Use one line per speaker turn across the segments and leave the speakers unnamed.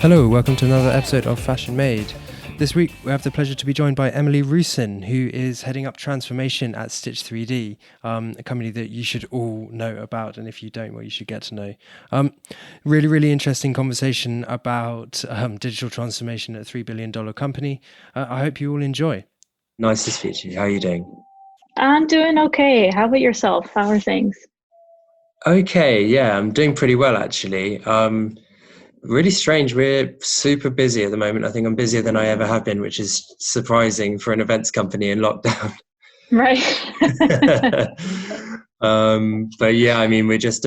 Hello, welcome to another episode of Fashion Made. This week we have the pleasure to be joined by Emily Roosen, who is heading up transformation at Stitch 3D, a company that you should all know about, and if you don't, well, you should get to know. Really interesting conversation about digital transformation at a $3 billion company. I hope you all enjoy.
Nice to speak to you. How are you doing?
I'm doing okay. How about yourself? How are things?
Okay, yeah, I'm doing pretty well actually. Really strange. We're super busy at the moment. I think I'm busier than I ever have been, which is surprising for an events company in lockdown.
Right.
But yeah, I mean, we're just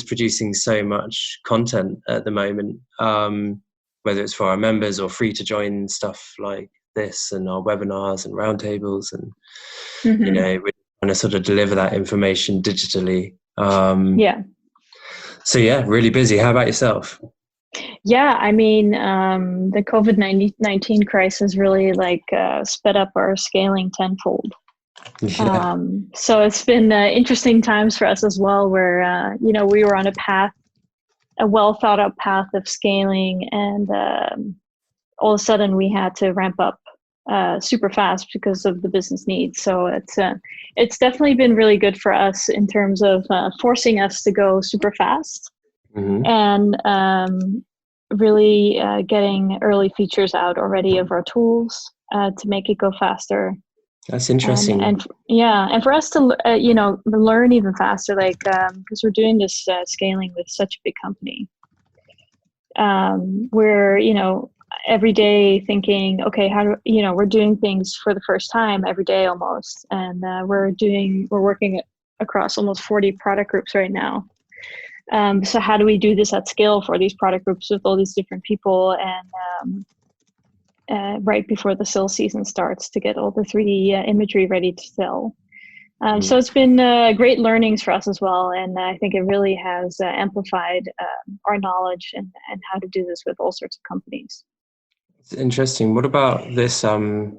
producing so much content at the moment, whether it's for our members or free to join stuff like this and our webinars and roundtables, and we're trying to sort of deliver that information digitally.
Yeah.
So yeah, really busy. How about yourself?
Yeah, I mean, the COVID-19 crisis really sped up our scaling tenfold.
Yeah.
So it's been interesting times for us as well, where we were on a well thought out path of scaling, and all of a sudden we had to ramp up super fast because of the business needs. So it's definitely been really good for us in terms of forcing us to go super fast, and really getting early features out already of our tools to make it go faster.
That's interesting.
And for us to learn even faster, because we're doing this scaling with such a big company, we're every day thinking, okay, we're doing things for the first time every day almost, and we're working across almost 40 product groups right now. So how do we do this at scale for these product groups with all these different people, and right before the sale season starts to get all the 3D imagery ready to sell? So it's been great learnings for us as well, and I think it really has amplified our knowledge and how to do this with all sorts of companies.
It's interesting. What about this sort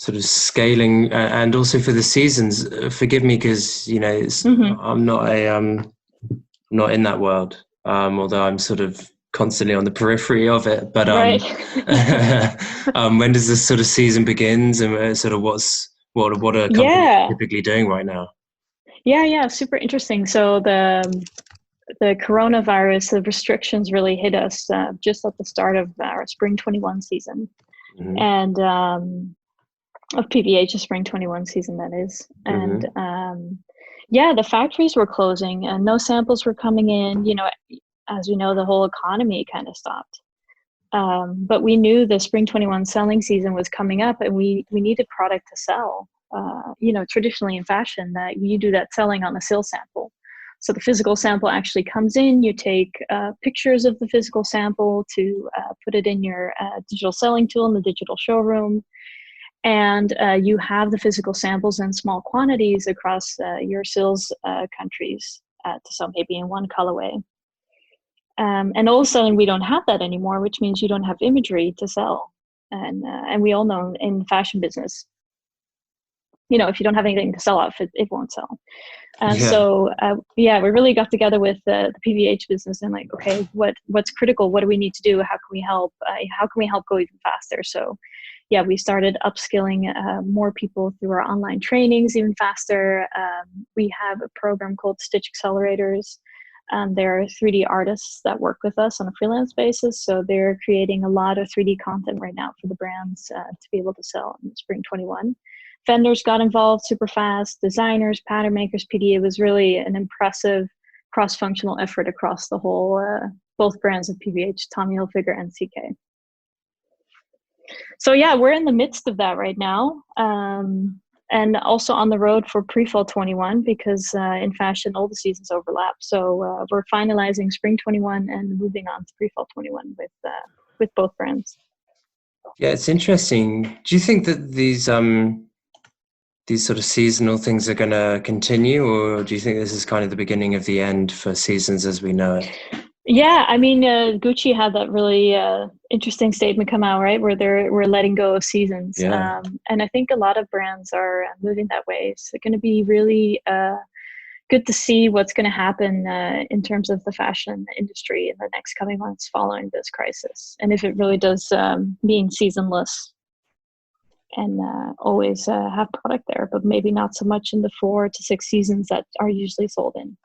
of scaling, and also for the seasons? Forgive me, because I'm not in that world, although I'm sort of constantly on the periphery of it. But
right.
When does this sort of season begins, and sort of what are companies typically doing right now?
Yeah, super interesting. So the coronavirus, the restrictions really hit us just at the start of our Spring 21 season, and of PVH's Spring 21 season, that is. And the factories were closing and no samples were coming in. As we know, the whole economy kind of stopped. But we knew the Spring 21 selling season was coming up, and we needed product to sell. Traditionally in fashion, that you do that selling on a sales sample. So the physical sample actually comes in, you take pictures of the physical sample to put it in your digital selling tool in the digital showroom. And you have the physical samples in small quantities across your sales countries to sell maybe in one colorway. And all of a sudden we don't have that anymore, which means you don't have imagery to sell. And we all know in the fashion business, if you don't have anything to sell off, it won't sell. So we really got together with the PVH business and okay, what's critical? What do we need to do? How can we help? How can we help go even faster? So we started upskilling more people through our online trainings even faster. We have a program called Stitch Accelerators. There are 3D artists that work with us on a freelance basis. So they're creating a lot of 3D content right now for the brands to be able to sell in Spring 21. Vendors got involved super fast, designers, pattern makers, PD. It was really an impressive cross-functional effort across the whole, both brands of PVH, Tommy Hilfiger and CK. So we're in the midst of that right now. And also on the road for pre-fall 21, because in fashion, all the seasons overlap. So we're finalizing Spring 21 and moving on to pre-fall 21 with both brands.
Yeah, it's interesting. Do you think that these sort of seasonal things are going to continue, or do you think this is kind of the beginning of the end for seasons as we know it?
Yeah, I mean, Gucci had that really interesting statement come out, right, where we're letting go of seasons. And I think a lot of brands are moving that way. So they're going to be really good to see what's going to happen in terms of the fashion industry in the next coming months following this crisis. And if it really does mean seasonless and always have product there, but maybe not so much in the 4 to 6 seasons that are usually sold in.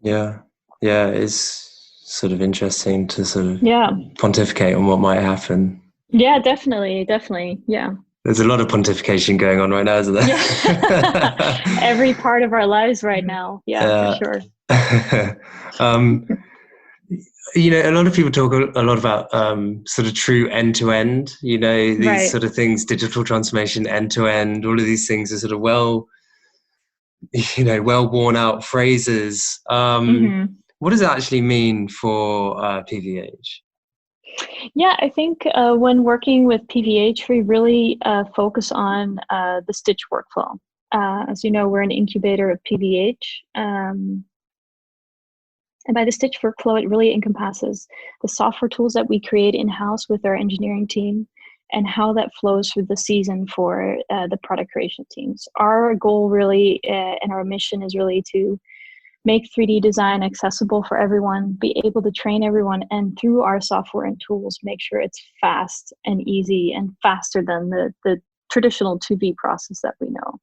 Yeah, it's sort of interesting to sort of pontificate on what might happen.
Yeah, definitely. Yeah.
There's a lot of pontification going on right now, isn't there?
Yeah. Every part of our lives right now. Yeah, for sure.
A lot of people talk a lot about sort of true end-to-end, these sort of things, digital transformation, end-to-end, all of these things are sort of well worn out phrases. What does it actually mean for PVH?
Yeah, I think when working with PVH, we really focus on the stitch workflow. As you know, we're an incubator of PVH. And by the stitch workflow, it really encompasses the software tools that we create in-house with our engineering team and how that flows through the season for the product creation teams. Our goal really and our mission is really to make 3D design accessible for everyone, be able to train everyone, and through our software and tools, make sure it's fast and easy and faster than the traditional 2D process that we know.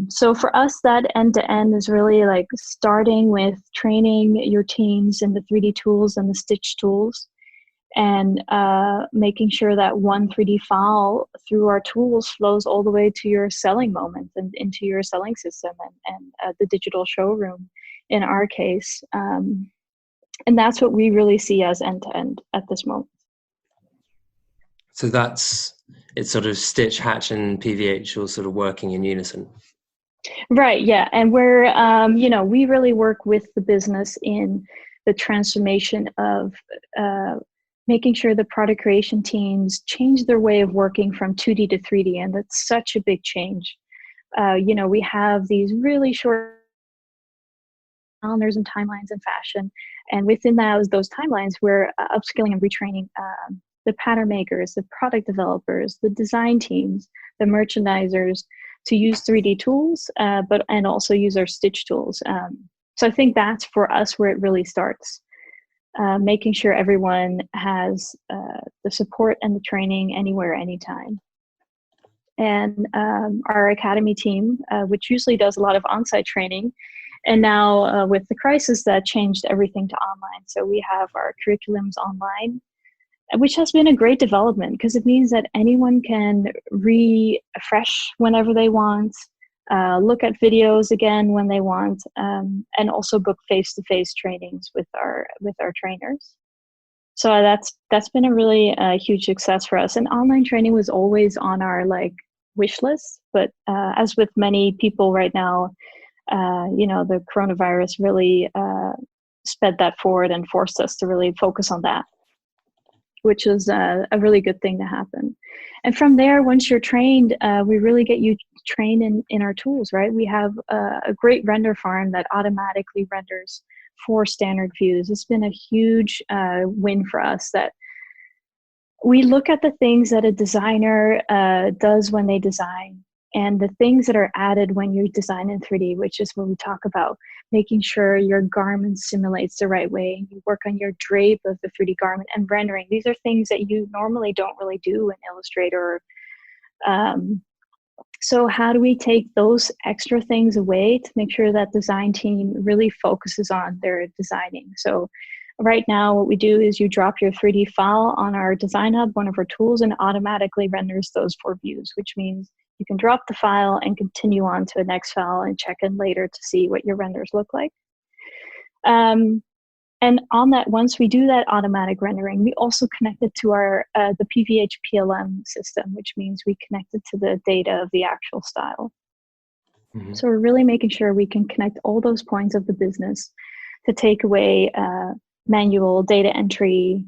So for us, that end-to-end is really like starting with training your teams in the 3D tools and the stitch tools, and making sure that one 3D file through our tools flows all the way to your selling moment and into your selling system and the digital showroom in our case. And that's what we really see as end-to-end at this moment.
So it's sort of Stitch, Hatch, and PVH all sort of working in unison.
Right, yeah. And we're, we really work with the business in the transformation of making sure the product creation teams change their way of working from 2D to 3D. And that's such a big change. We have these really short calendars and timelines in fashion. And within those timelines, we're upskilling and retraining the pattern makers, the product developers, the design teams, the merchandisers to use 3D tools, and also use our stitch tools. So I think that's for us where it really starts, making sure everyone has the support and the training anywhere, anytime. And our academy team, which usually does a lot of on-site training, and now with the crisis, that changed everything to online. So we have our curriculums online, which has been a great development because it means that anyone can refresh whenever they want, look at videos again when they want, and also book face-to-face trainings with our trainers. So that's been a really huge success for us. And online training was always on our wish list, but as with many people right now, the coronavirus really sped that forward and forced us to really focus on that, which is a really good thing to happen. And from there, once you're trained, we really get you trained in our tools, right? We have a great render farm that automatically renders 4 standard views. It's been a huge win for us that we look at the things that a designer does when they design and the things that are added when you design in 3D, which is what we talk about, making sure your garment simulates the right way. You work on your drape of the 3D garment and rendering. These are things that you normally don't really do in Illustrator. So how do we take those extra things away to make sure that design team really focuses on their designing? So right now, what we do is you drop your 3D file on our Design Hub, one of our tools, and automatically renders those 4 views, which means you can drop the file and continue on to the next file and check in later to see what your renders look like. And on that, once we do that automatic rendering, we also connect it to our the PVH PLM system, which means we connect it to the data of the actual style. Mm-hmm. So we're really making sure we can connect all those points of the business to take away manual data entry,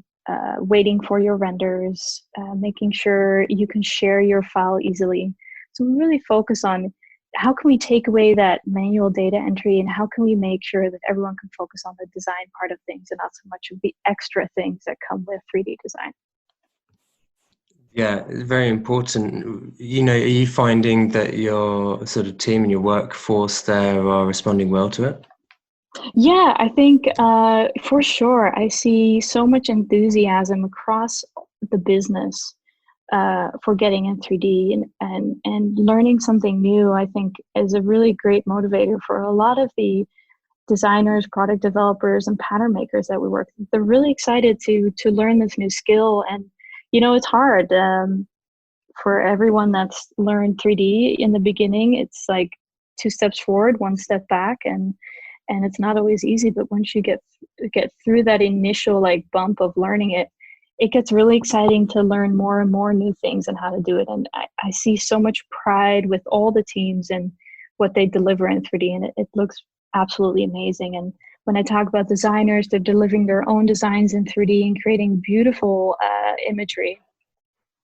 waiting for your renders, making sure you can share your file easily. So we really focus on how can we take away that manual data entry and how can we make sure that everyone can focus on the design part of things and not so much of the extra things that come with 3D design.
Yeah, it's very important. Are you finding that your sort of team and your workforce there are responding well to it?
Yeah, I think for sure. I see so much enthusiasm across the business for getting in 3D and learning something new. I think is a really great motivator for a lot of the designers, product developers, and pattern makers that we work with. They're really excited to learn this new skill, and it's hard for everyone that's learned 3D in the beginning. It's like two steps forward, one step back, and it's not always easy. But once you get through that initial like bump of learning it, it gets really exciting to learn more and more new things and how to do it. And I see so much pride with all the teams and what they deliver in 3D, and it looks absolutely amazing. And when I talk about designers, they're delivering their own designs in 3D and creating beautiful imagery.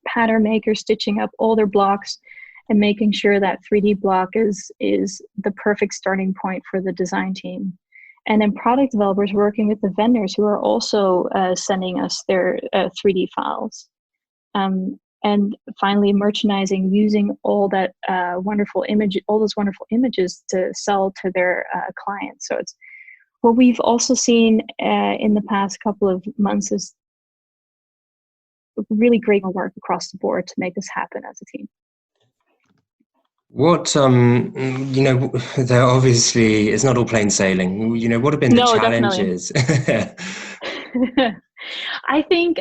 Pattern makers stitching up all their blocks and making sure that 3D block is the perfect starting point for the design team. And then product developers working with the vendors who are also sending us their 3D files. And finally, merchandising using all that all those wonderful images to sell to their clients. So it's what we've also seen in the past couple of months is really great work across the board to make this happen as a team.
What there obviously it's not all plain sailing. What have been the
No,
challenges?
definitely. I think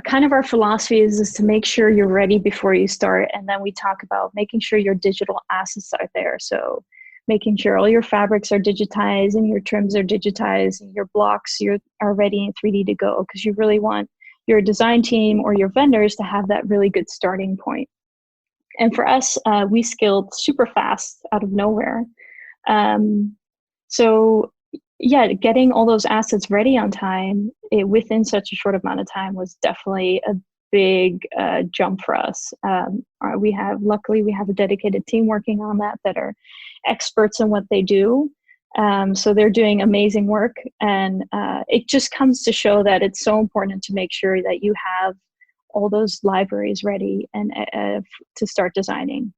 kind of our philosophy is to make sure you're ready before you start, and then we talk about making sure your digital assets are there. So making sure all your fabrics are digitized and your trims are digitized and your blocks are ready in 3D to go, because you really want your design team or your vendors to have that really good starting point. And for us, we scaled super fast out of nowhere. So yeah, getting all those assets ready on time within such a short amount of time was definitely a big jump for us. Luckily we have a dedicated team working on that are experts in what they do. So they're doing amazing work, and it just comes to show that it's so important to make sure that you have all those libraries ready and to start designing,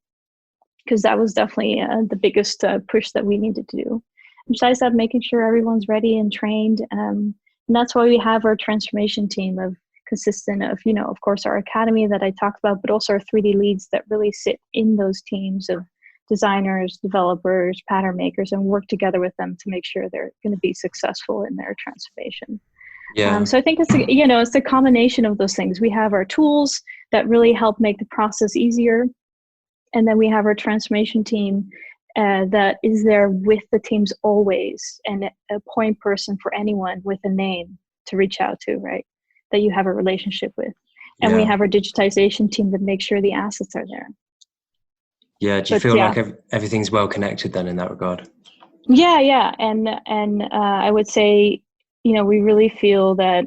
because that was definitely the biggest push that we needed to do. And besides that, making sure everyone's ready and trained, and that's why we have our transformation team consistent of of course our academy that I talked about, but also our 3D leads that really sit in those teams of designers, developers, pattern makers, and work together with them to make sure they're going to be successful in their transformation.
Yeah.
So I think it's a combination of those things. We have our tools that really help make the process easier, and then we have our transformation team that is there with the teams always, and a point person for anyone with a name to reach out to, right? That you have a relationship with. And we have our digitization team that makes sure the assets are there.
Yeah. Do you feel like everything's well connected then in that regard?
Yeah. And I would say, we really feel that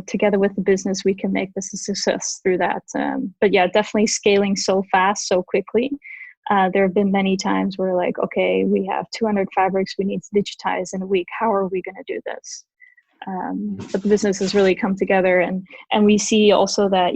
together with the business, we can make this a success through that. But yeah, definitely scaling so fast, so quickly. There have been many times where like, okay, we have 200 fabrics we need to digitize in a week. How are we going to do this? But the business has really come together, and we see also that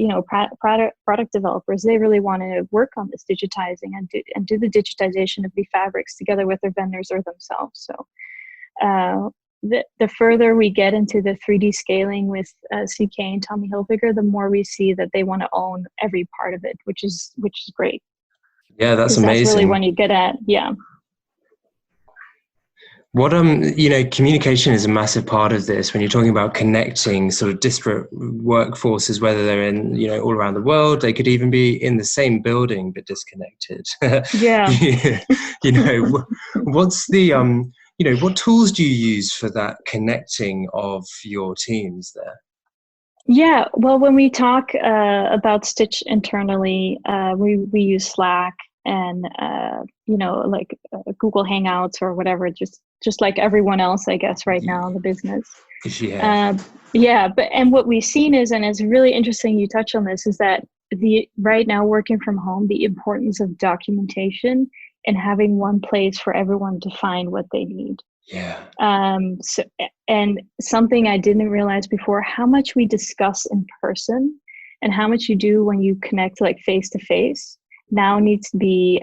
product developers, they really want to work on this digitizing and do the digitization of the fabrics together with their vendors or themselves. So the further we get into the 3D scaling with CK and Tommy Hilfiger, the more we see that they want to own every part of it, which is great.
Yeah, that's amazing.
That's really when you get at
What communication is a massive part of this when you're talking about connecting sort of disparate workforces, whether they're in all around the world. They could even be in the same building but disconnected.
Yeah.
What's the what tools do you use for that connecting of your teams there?
Yeah, well, when we talk about Stitch internally, we use Slack and like Google Hangouts or whatever, just like everyone else, I guess, right now in the business.
Yeah.
And what we've seen is, and it's really interesting you touch on this, is that right now working from home, the importance of documentation and having one place for everyone to find what they need.
Yeah.
And something I didn't realize before, how much we discuss in person and how much you do when you connect like face to face now needs to be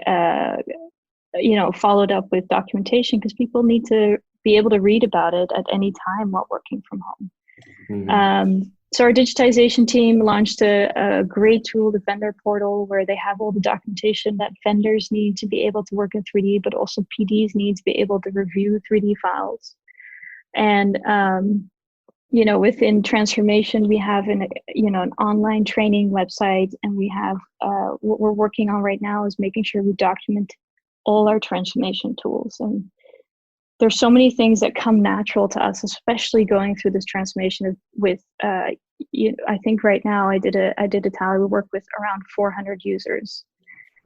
followed up with documentation, because people need to be able to read about it at any time while working from home. So our digitization team launched a great tool, the vendor portal, where they have all the documentation that vendors need to be able to work in 3D, but also PDs need to be able to review 3D files. And within transformation, we have an online training website, and we have what we're working on right now is making sure we document all our transformation tools. And there's so many things that come natural to us, especially going through this transformation with, I think right now I did a tally. We work with around 400 users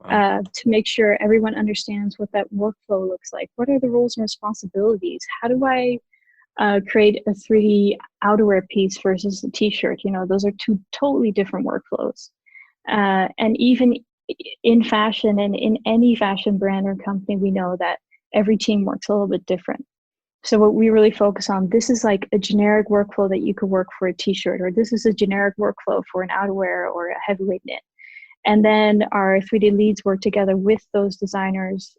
to make sure everyone understands what that workflow looks like. What are the roles and responsibilities? How do I create a 3D outerwear piece versus a t-shirt? Those are two totally different workflows. And even in fashion and in any fashion brand or company, we know that every team works a little bit different. So what we really focus on, this is like a generic workflow that you could work for a t-shirt, or this is a generic workflow for an outerwear or a heavyweight knit. And then our 3D leads work together with those designers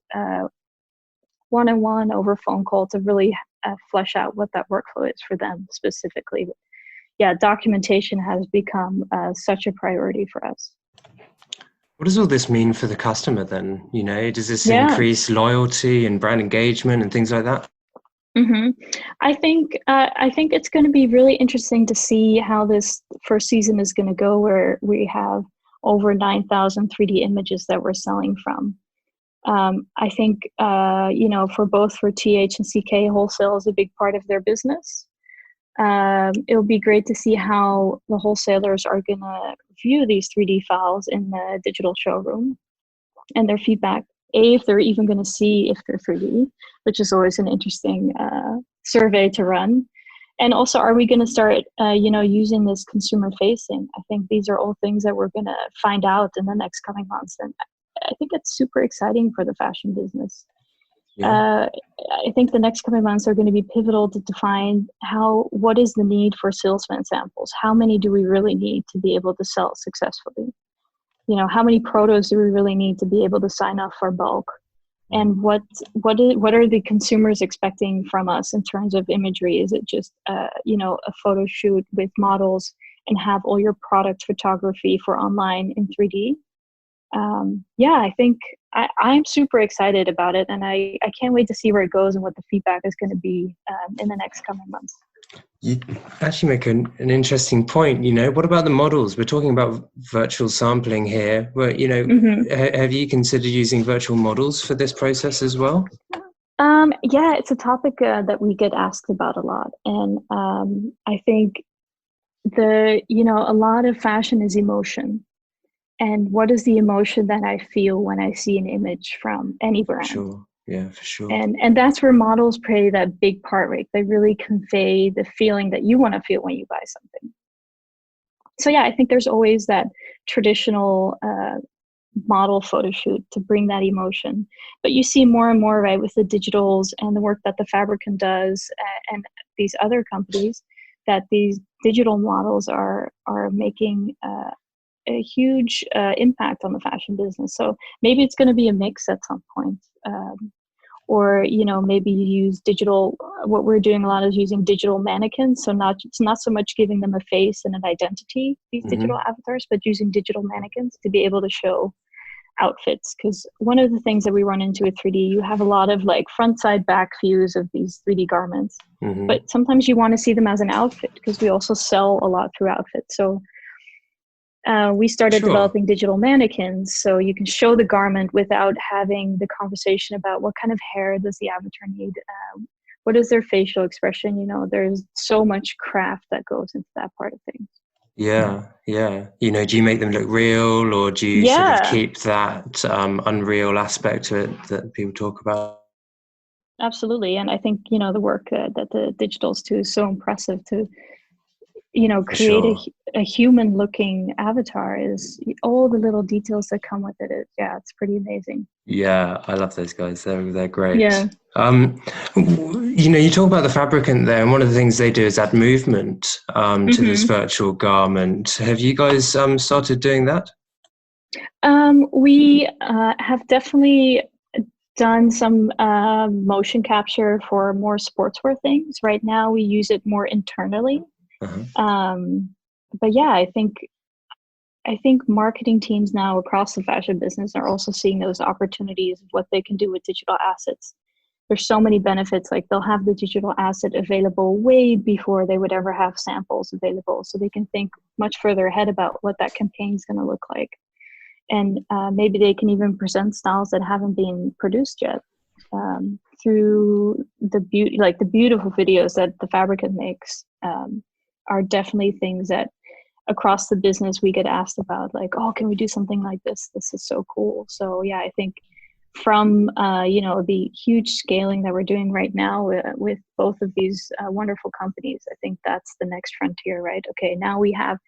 one-on-one over phone call to really flesh out what that workflow is for them specifically. But yeah, documentation has become such a priority for us.
What does all this mean for the customer then? Does this increase loyalty and brand engagement and things like that?
I think it's going to be really interesting to see how this first season is going to go, where we have over 9,000 3D images that we're selling from. I think, for TH and CK, wholesale is a big part of their business. It'll be great to see how the wholesalers are going to view these 3D files in the digital showroom and their feedback. If they're even going to see if they're 3D, which is always an interesting survey to run. And also, are we going to start, using this consumer facing? I think these are all things that we're going to find out in the next coming months. And I think it's super exciting for the fashion business. Yeah. I think the next coming months are going to be pivotal to define what is the need for salesman samples? How many do we really need to be able to sell successfully? How many protos do we really need to be able to sign off for bulk? And what are the consumers expecting from us in terms of imagery? Is it just a photo shoot with models and have all your product photography for online in 3D? I think I'm super excited about it, and I can't wait to see where it goes and what the feedback is going to be in the next coming months.
You actually make an interesting point. What about the models? We're talking about virtual sampling here. Well, have you considered using virtual models for this process as well?
It's a topic that we get asked about a lot, and I think a lot of fashion is emotion. And what is the emotion that I feel when I see an image from any brand?
Sure. Yeah, for sure.
And that's where models play that big part, right? They really convey the feeling that you want to feel when you buy something. So I think there's always that traditional model photo shoot to bring that emotion. But you see more and more, right, with the digitals and the work that the Fabricant does and these other companies, that these digital models are making a huge impact on the fashion business. So maybe it's going to be a mix at some point. Or maybe you use digital. What we're doing a lot is using digital mannequins. So it's not so much giving them a face and an identity, these digital avatars, but using digital mannequins to be able to show outfits. Because one of the things that we run into with 3D, you have a lot of like front side back views of these 3D garments, but sometimes you want to see them as an outfit, because we also sell a lot through outfits. So we started developing digital mannequins, so you can show the garment without having the conversation about what kind of hair does the avatar need, what is their facial expression. There's so much craft that goes into that part of things.
Yeah. Do you make them look real, or do you sort of keep that unreal aspect to it that people talk about?
Absolutely, and I think the work that the digitals do is so impressive to create
sure.
a human looking avatar is all the little details that come with it. It's pretty amazing.
Yeah, I love those guys. They're great.
Yeah.
You talk about the fabricant there, and one of the things they do is add movement to this
Mm-hmm.
virtual garment. Have you guys started doing that?
We have definitely done some motion capture for more sportswear things. Right now, we use it more internally.
Uh-huh.
But yeah, I think marketing teams now across the fashion business are also seeing those opportunities of what they can do with digital assets. There's so many benefits, like they'll have the digital asset available way before they would ever have samples available. So they can think much further ahead about what that campaign is going to look like. And maybe they can even present styles that haven't been produced yet through the beautiful videos that the fabricant makes are definitely things that across the business we get asked about, like, oh, can we do something like this? This is so cool. So yeah, I think from the huge scaling that we're doing right now with both of these wonderful companies, I think that's the next frontier, right? Okay, now we have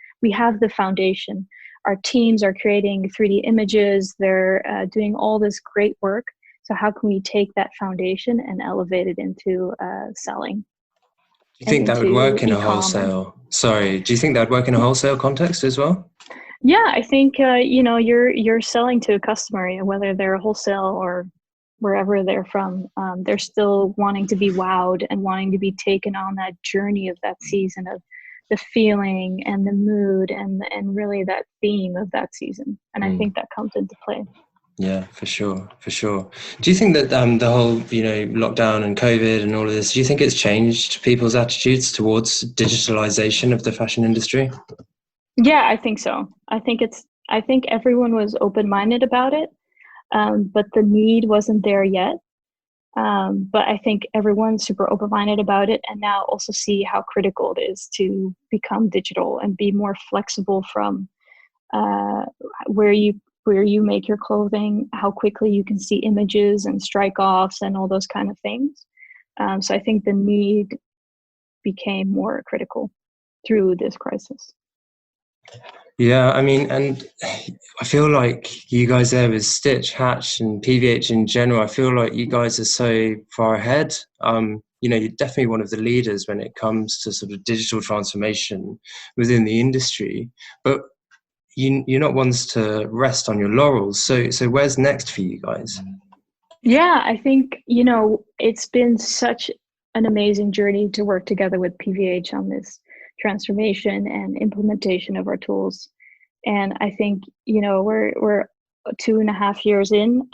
the foundation. Our teams are creating 3D images. They're doing all this great work. So how can we take that foundation and elevate it into selling?
Do you think that would
Into
work in a
e-com?
wholesale? Sorry, do you think that would work in a wholesale context as well?
Yeah, I think you're selling to a customer, whether they're a wholesale or wherever they're from. They're still wanting to be wowed and wanting to be taken on that journey of that season, of the feeling and the mood and really that theme of that season. And I think that comes into play.
Yeah, for sure, for sure. Do you think that the whole, lockdown and COVID and all of this, do you think it's changed people's attitudes towards digitalization of the fashion industry?
Yeah, I think so. I think everyone was open-minded about it, but the need wasn't there yet. But I think everyone's super open-minded about it, and now also see how critical it is to become digital and be more flexible from where you make your clothing, how quickly you can see images and strike offs and all those kind of things. So I think the need became more critical through this crisis.
Yeah, I mean, and I feel like you guys there with Stitch, Hatch, and PVH in general, I feel like you guys are so far ahead. You're definitely one of the leaders when it comes to sort of digital transformation within the industry. But you're not ones to rest on your laurels. So where's next for you guys?
Yeah, I think, it's been such an amazing journey to work together with PVH on this transformation and implementation of our tools. And I think, we're 2.5 years in,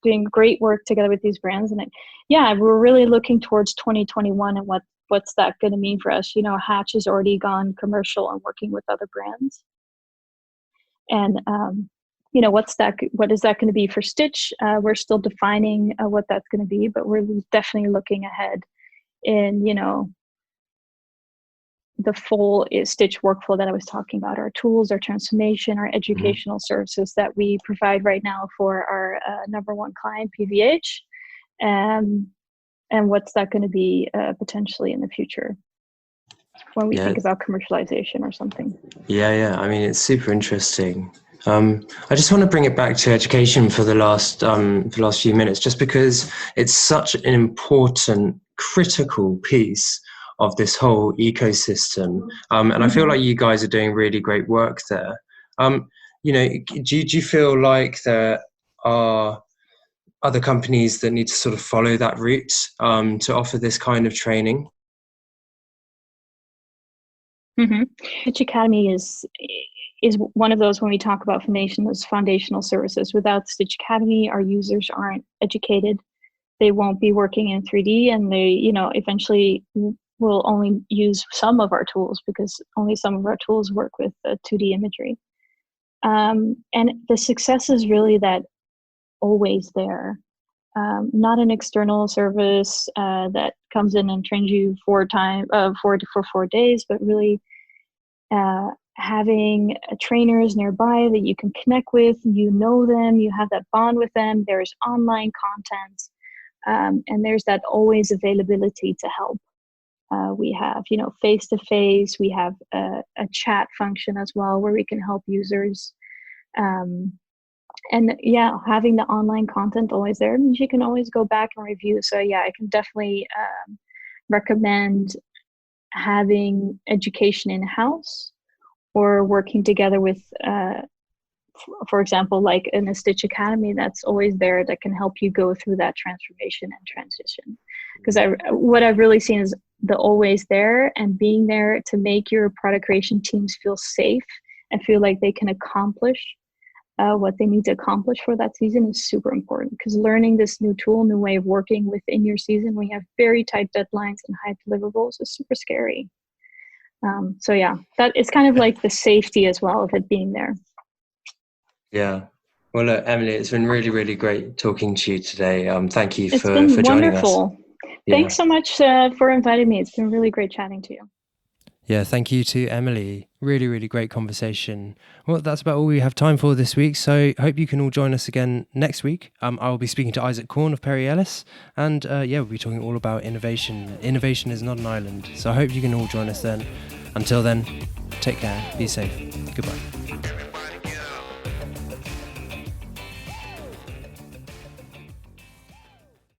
doing great work together with these brands. And we're really looking towards 2021 and what's that going to mean for us? Hatch has already gone commercial and working with other brands. And, what is that going to be for Stitch? We're still defining what that's going to be, but we're definitely looking ahead in, the full Stitch workflow that I was talking about, our tools, our transformation, our educational services that we provide right now for our number one client, PVH. And what's that going to be potentially in the future when we think about commercialization or something?
Yeah. I mean, it's super interesting. I just want to bring it back to education for the last few minutes, just because it's such an important, critical piece of this whole ecosystem. And I feel like you guys are doing really great work there. Do you feel like there are other companies that need to sort of follow that route to offer this kind of training?
Stitch Academy is one of those, when we talk about those foundational services. Without Stitch Academy, our users aren't educated. They won't be working in 3D, and they, eventually will only use some of our tools because only some of our tools work with 2D imagery. And the success is really that always there. Not an external service that comes in and trains you for 4 days, but really having trainers nearby that you can connect with, them, you have that bond with them. There's online content, and there's that always availability to help. We have, face-to-face. We have a chat function as well where we can help users. And yeah, having the online content always there means you can always go back and review. So yeah, I can definitely recommend having education in-house or working together with, for example, like in a Stitch Academy that's always there that can help you go through that transformation and transition. Because what I've really seen is the always there and being there to make your product creation teams feel safe and feel like they can accomplish what they need to accomplish for that season is super important, because learning this new tool, new way of working within your season when you have very tight deadlines and high deliverables is super scary. So yeah, that it's kind of like the safety as well of it being there.
Yeah. Well, look, Emily, it's been really, really great talking to you today. Thank you
It's
for
been
joining us.
wonderful. Thanks so much for inviting me. It's been really great chatting to you.
Yeah, thank you to Emily. Really, really great conversation. Well, that's about all we have time for this week. So I hope you can all join us again next week. I will be speaking to Isaac Korn of Perry Ellis. And we'll be talking all about innovation. Innovation is not an island. So I hope you can all join us then. Until then, take care. Be safe. Goodbye.